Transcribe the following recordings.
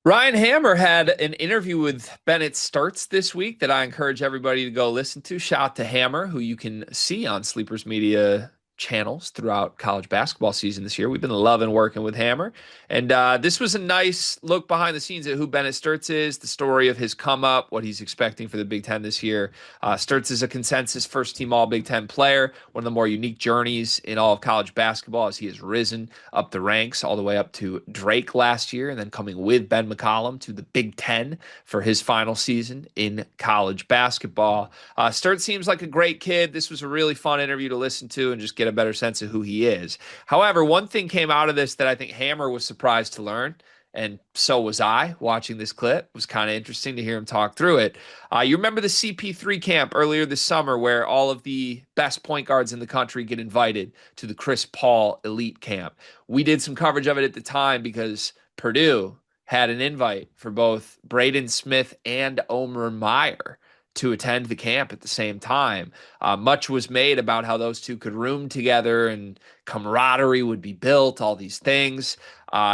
Ryan Hammer had an interview with Bennett Stirtz this week that I encourage everybody to go listen to. Shout out to Hammer, who you can see on Sleepers Media channels throughout college basketball season this year. We've been loving working with Hammer. And this was a nice look behind the scenes at who Bennett Stirtz is, the story of his come up, what he's expecting for the Big Ten this year. Sturtz is a consensus first team All Big Ten player, one of the more unique journeys in all of college basketball as he has risen up the ranks all the way up to Drake last year and then coming with Ben McCollum to the Big Ten for his final season in college basketball. Sturtz seems like a great kid. This was a really fun interview to listen to and just get a better sense of who he is. However, one thing came out of this that I think Hammer was surprised to learn, and so was I watching this clip. It was kind of interesting to hear him talk through it. You remember the CP3 camp earlier this summer where all of the best point guards in the country get invited to the Chris Paul elite camp. We did some coverage of it at the time because Purdue had an invite for both Braden Smith and Omer Meyer to attend the camp at the same time. Much was made about how those two could room together and camaraderie would be built, all these things.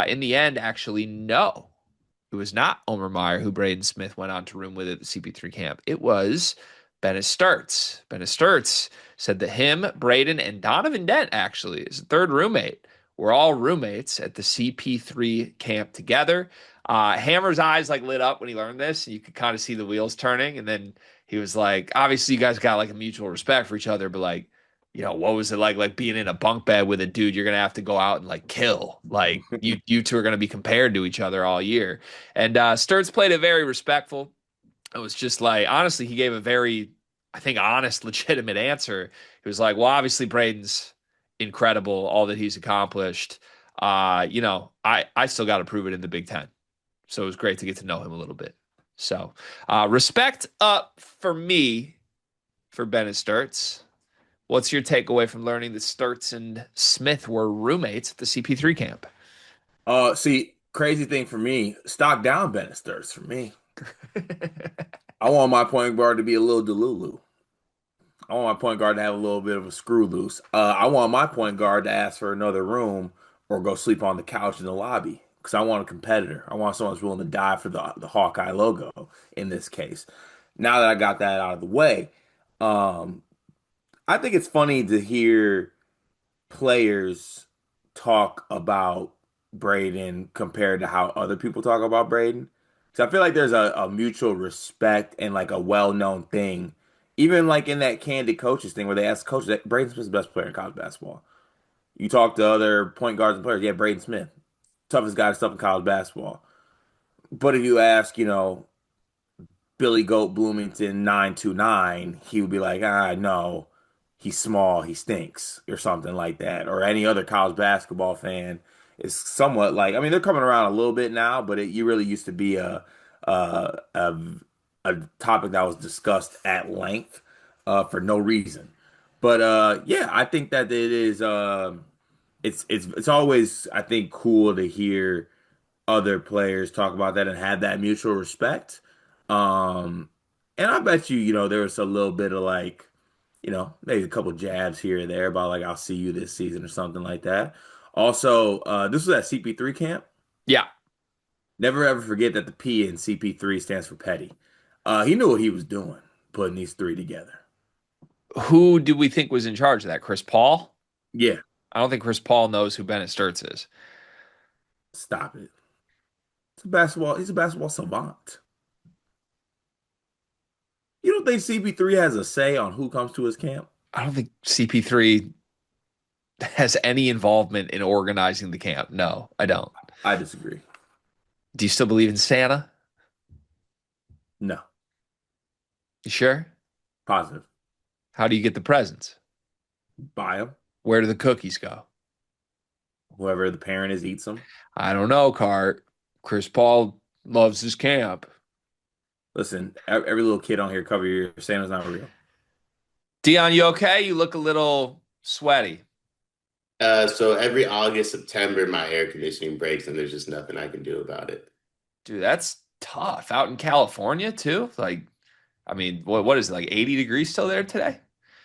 In the end, actually, no. It was not Omer Meyer who Braden Smith went on to room with at the CP3 camp. It was Bennett Stirtz. Bennett Stirtz said that him, Braden, and Donovan Dent, actually, his third roommate, were all roommates at the CP3 camp together. Hammer's eyes like lit up when he learned this. And you could kind of see the wheels turning. And then he was like, obviously, you guys got like a mutual respect for each other, but like, what was it like being in a bunk bed with a dude you're gonna have to go out and like kill? Like you two are gonna be compared to each other all year. And Sturts played it very respectful. It was just like honestly, he gave a very, I think, honest, legitimate answer. He was like, well, obviously Braden's incredible, all that he's accomplished. I still got to prove it in the Big Ten. So it was great to get to know him a little bit. So respect up for me for Bennett Sturts. What's your takeaway from learning that Sturts and Smith were roommates at the CP3 camp? See, crazy thing for me, stock down Bennett Stirtz for me. I want my point guard to be a little delulu. I want my point guard to have a little bit of a screw loose. I want my point guard to ask for another room or go sleep on the couch in the lobby because I want a competitor. I want someone who's willing to die for the Hawkeye logo in this case. Now that I got that out of the way, um, I think it's funny to hear players talk about Braden compared to how other people talk about Braden. So I feel like there's a mutual respect and like a well-known thing. Even like in that candid coaches thing where they ask coaches that Braden Smith's the best player in college basketball. You talk to other point guards and players, yeah, Braden Smith, toughest guy to stuff in college basketball. But if you ask, Billy Goat Bloomington 929, he would be like, no, he's small, he stinks, or something like that. Or any other college basketball fan is somewhat like, I mean, they're coming around a little bit now, but you really used to be a, a, a topic that was discussed at length for no reason. But yeah, I think that it is it's always I think cool to hear other players talk about that and have that mutual respect. Um, and I bet you, there was a little bit of like, maybe a couple jabs here or there about like, I'll see you this season or something like that. Also, this was at CP3 camp. Yeah. Never ever forget that the P in CP3 stands for petty. He knew what he was doing, putting these three together. Who do we think was in charge of that? Chris Paul? Yeah, I don't think Chris Paul knows who Bennett Sturts is. stop it. He's a basketball savant. You don't think CP3 has a say on who comes to his camp? I don't think CP3 has any involvement in organizing the camp. No, I don't. I disagree. Do you still believe in Santa? No, You sure? positive. How do you get the presents? Buy him. Where do the cookies go? Whoever the parent is eats them. I don't know, Cart. Chris Paul loves his camp. Listen, every little kid on here cover your Santa's not real. Dion, you okay? You look a little sweaty. So every August, September, my air conditioning breaks and there's just nothing I can do about it. Dude, that's tough. Out in California too? Like, I mean, what is it, like 80 degrees still there today?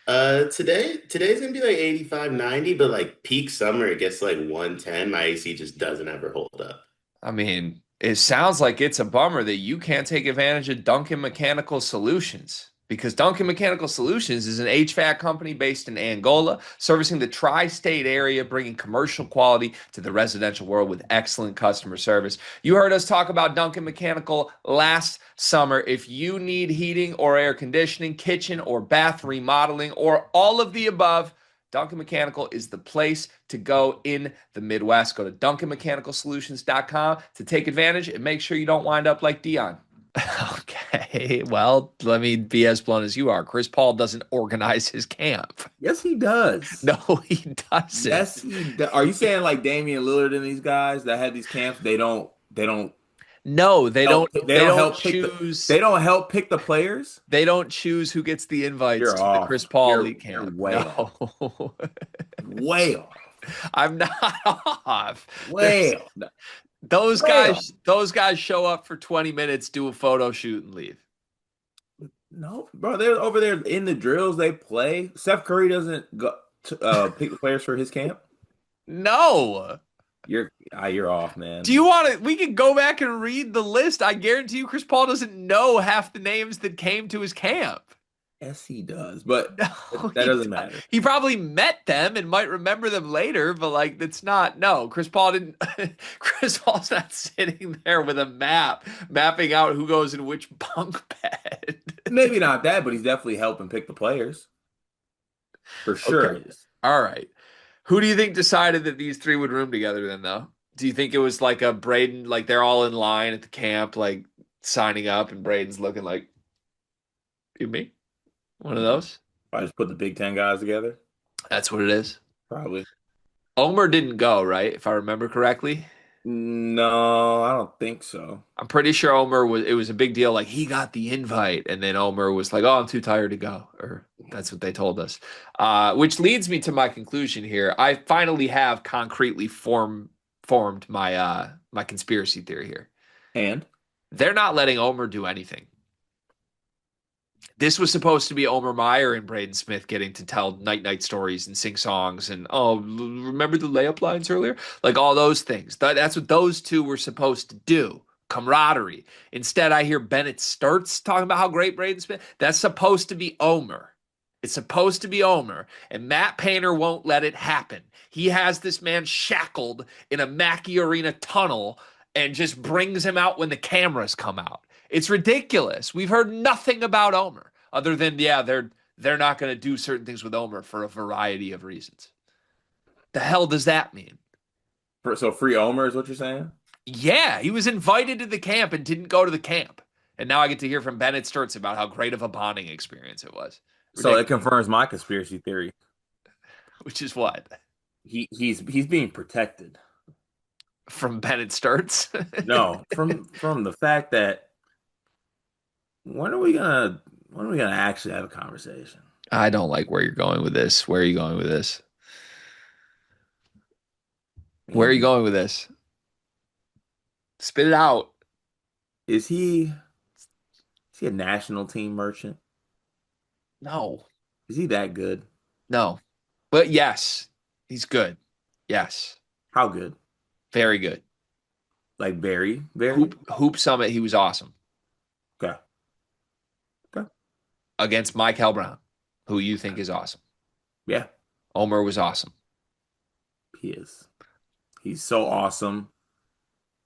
Today's gonna be like 85, 90, but like peak summer, it gets like 110. My AC just doesn't ever hold up. I mean, It sounds like it's a bummer that you can't take advantage of Duncan Mechanical Solutions because Duncan Mechanical Solutions is an HVAC company based in Angola, servicing the tri-state area, bringing commercial quality to the residential world with excellent customer service. You heard us talk about Duncan Mechanical last summer. If you need heating or air conditioning, kitchen or bath remodeling, or all of the above, Duncan Mechanical is the place to go in the Midwest. Go to DuncanMechanicalSolutions.com to take advantage and make sure you don't wind up like Dion. Okay, well, let me be as blunt as you are. Chris Paul doesn't organize his camp. Yes, he does. No, he doesn't. Yes, Are you saying like Damian Lillard and these guys that have these camps, No, they don't they they don't don't help pick choose the players? they don't choose who gets the invites You're to the off. Chris Paul You're Elite you're camp. way off. No. Way off. I'm not off. Way off. Those Way off. guys show up for 20 minutes, do a photo shoot and leave. No, bro, they're over there in the drills they play. Steph Curry doesn't go pick the players for his camp. No. You're off, man. Do you want to? We can go back and read the list. I guarantee you, Chris Paul doesn't know half the names that came to his camp. Yes, he does, but No, that doesn't matter. He probably met them and might remember them later, but like that's not. No, Chris Paul didn't. Chris Paul's not sitting there with a map, mapping out who goes in which bunk bed. Maybe not that, but he's definitely helping pick the players. For sure. Okay. All right. Who do you think decided that these three would room together then, though? Do you think it was like a Braden, like they're all in line at the camp, like signing up, and Braden's looking like, you me? One of those? I just put the Big Ten guys together. That's what it is. Probably. Omer didn't go, right? If I remember correctly. No, I don't think so. I'm pretty sure it was a big deal. Like he got the invite, and then Omer was like, "Oh, I'm too tired to go," or that's what they told us. Which leads me to my conclusion here. I finally have concretely formed my conspiracy theory here. And They're not letting Omer do anything. This was supposed to be Omer Meyer and Braden Smith getting to tell night stories and sing songs and remember the layup lines earlier? Like all those things. That's what those two were supposed to do. Camaraderie. Instead, I hear Bennett Stirtz talking about how great Braden Smith. That's supposed to be Omer. It's supposed to be Omer, and Matt Painter won't let it happen. He has this man shackled in a Mackey Arena tunnel and just brings him out when the cameras come out. It's ridiculous. We've heard nothing about Omer other than they're not going to do certain things with Omer for a variety of reasons. The hell does that mean? so free Omer is what you're saying? Yeah, he was invited to the camp and didn't go to the camp. And now I get to hear from Bennett Stirtz about how great of a bonding experience it was. So it confirms my conspiracy theory. Which is what? He's being protected. From Bennett Stirtz? No, from the fact that when are we gonna actually have a conversation? I don't like where you're going with this. Where are you going with this? Where are you going with this? Spit it out. Is he a national team merchant? No. Is he that good? No. But yes, he's good. Yes. How good? Very good. Like very, very? Hoop Summit, he was awesome. Okay. Against Mike Brown, who you think is awesome. Yeah. Omer was awesome. He is. He's so awesome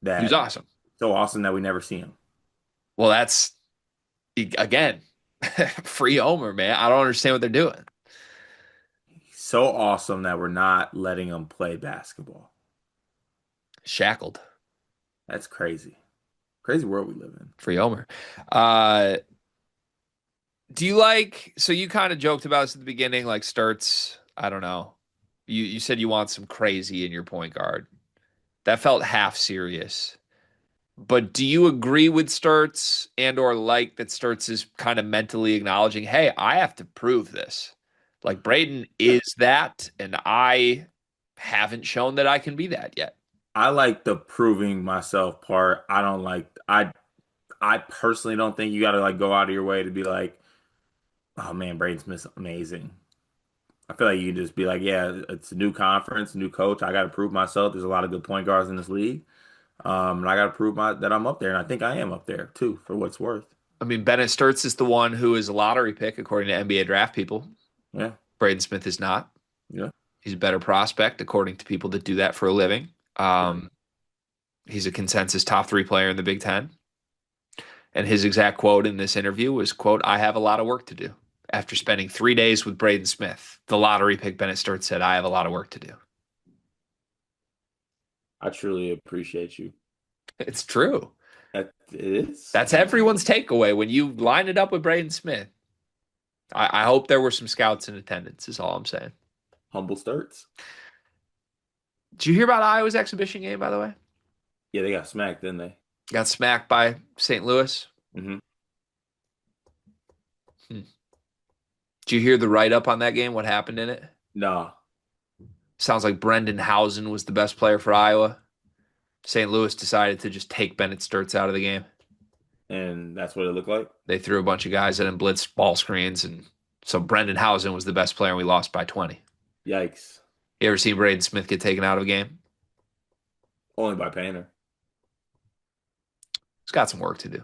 that He's awesome. So awesome that we never see him. Well, that's again, free Omer, man. I don't understand what they're doing. He's so awesome that we're not letting him play basketball. Shackled. That's crazy. Crazy world we live in. Free Omer. Do you so you kind of joked about this at the beginning, like Sturts, I don't know. You said you want some crazy in your point guard. That felt half serious. But do you agree with Sturts and or like that Sturts is kind of mentally acknowledging, hey, I have to prove this. Like Braden is that, and I haven't shown that I can be that yet. I like the proving myself part. I personally don't think you got to like go out of your way to be like, oh man, Braden Smith's amazing. I feel like you can just be like, yeah, it's a new conference, new coach. I got to prove myself. There's a lot of good point guards in this league. And I got to prove that I'm up there, and I think I am up there too, for what it's worth. I mean, Bennett Stirtz is the one who is a lottery pick according to NBA draft people. Yeah, Braden Smith is not. yeah. He's a better prospect according to people that do that for a living. Right. He's a consensus top 3 player in the Big Ten. And his exact quote in this interview was, quote, "I have a lot of work to do." After spending 3 days with Braden Smith, the lottery pick Bennett Stirtz said, "I have a lot of work to do." I truly appreciate you. It's true. It is. That's everyone's takeaway when you line it up with Braden Smith. I hope there were some scouts in attendance, is all I'm saying. Humble Sturts. Did you hear about Iowa's exhibition game, by the way? Yeah, they got smacked, didn't they? Got smacked by St. Louis. Mm-hmm. Did you hear the write-up on that game? What happened in it? Nah. Sounds like Brendan Housen was the best player for Iowa. St. Louis decided to just take Bennett Stirtz out of the game. And that's what it looked like? They threw a bunch of guys at him, blitzed ball screens, and so Brendan Housen was the best player, and we lost by 20. Yikes. You ever seen Braden Smith get taken out of a game? Only by Painter. He's got some work to do.